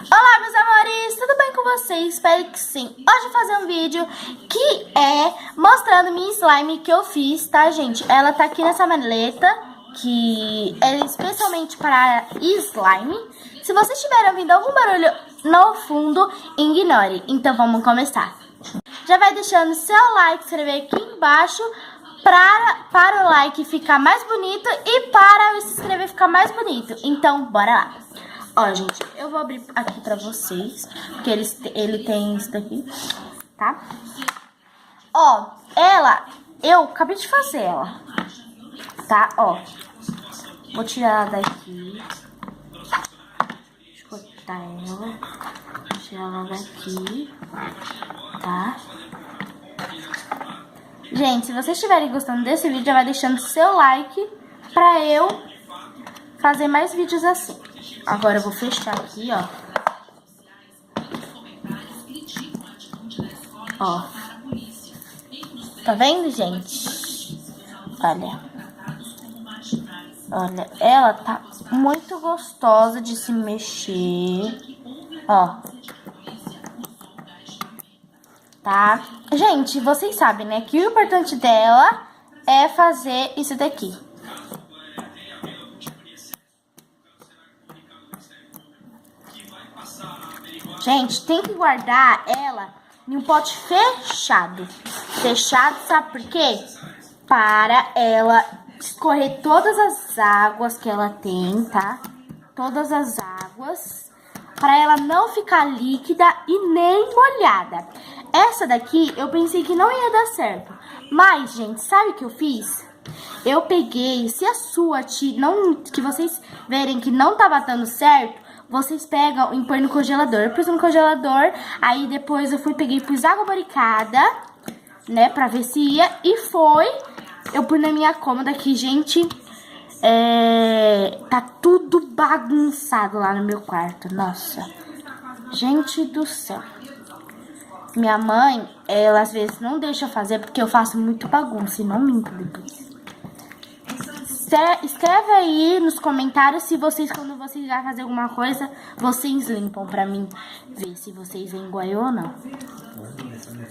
Olá, meus amores, tudo bem com vocês? Espero que sim. Hoje eu vou fazer um vídeo que é mostrando minha slime que eu fiz, tá, gente? Ela tá aqui nessa maleta, que é especialmente para slime. Se vocês estiverem ouvindo algum barulho no fundo, ignore. Então vamos começar. Já vai deixando seu like, se inscrever aqui embaixo para o like ficar mais bonito e para o se inscrever ficar mais bonito. Então, bora lá. Ó, gente, eu vou abrir aqui pra vocês, porque ele tem isso daqui, tá? Ó, eu acabei de fazer ela, tá? Ó, vou tirar ela daqui. Deixa eu cortar ela. Vou tirar ela daqui, tá? Gente, se vocês estiverem gostando desse vídeo, já vai deixando seu like pra eu fazer mais vídeos assim. Agora eu vou fechar aqui, ó. Ó. Tá vendo, gente? Olha. Olha, ela tá muito gostosa de se mexer. Ó. Tá? Gente, vocês sabem, né, que o importante dela é fazer isso daqui. Gente, tem que guardar ela em um pote fechado. Fechado, sabe por quê? Para ela escorrer todas as águas que ela tem, tá? Todas as águas. Para ela não ficar líquida e nem molhada. Essa daqui eu pensei que não ia dar certo. Mas, gente, sabe o que eu fiz? Eu peguei, se a sua que vocês verem que não tá batendo certo, vocês pegam e põem no congelador. Eu pus no congelador, aí depois eu peguei e pus água boricada, né, pra ver se ia. E foi, eu pus na minha cômoda aqui, gente, tá tudo bagunçado lá no meu quarto, nossa. Gente do céu. Minha mãe, ela às vezes não deixa eu fazer porque eu faço muito bagunça e não limpo depois. Escreve aí nos comentários se vocês, quando vocês vão fazer alguma coisa, vocês limpam pra mim ver se vocês vêm igual eu ou não.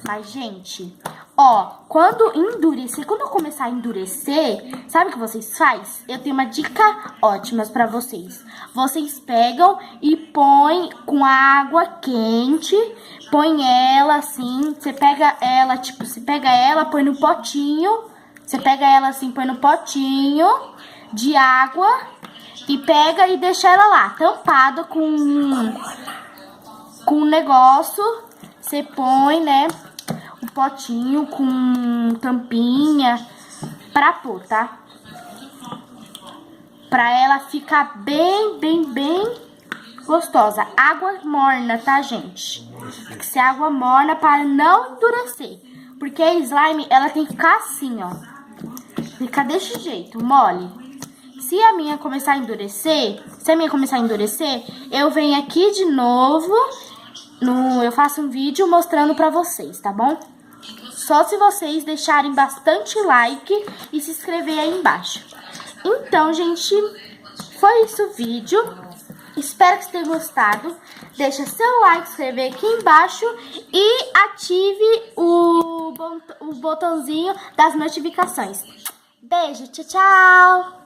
Mas, gente, ó, quando eu começar a endurecer, sabe o que vocês fazem? Eu tenho uma dica ótima pra vocês. Vocês pegam e põem com água quente, põe ela assim, você pega ela, põe no potinho. Você pega ela assim, põe no potinho de água e pega e deixa ela lá, tampada com um negócio. Você põe, né, o potinho com tampinha pra pôr, tá? Pra ela ficar bem gostosa. Água morna, tá, gente? Tem que ser água morna para não endurecer. Porque a slime, ela tem que ficar assim, ó. Fica desse jeito, mole. Se a minha começar a endurecer, eu venho aqui de novo, eu faço um vídeo mostrando pra vocês, tá bom? Só se vocês deixarem bastante like e se inscrever aí embaixo. Então, gente, foi isso o vídeo. Espero que vocês tenham gostado. Deixa seu like, se inscrever aqui embaixo e ative o botãozinho das notificações. Beijo, tchau, tchau!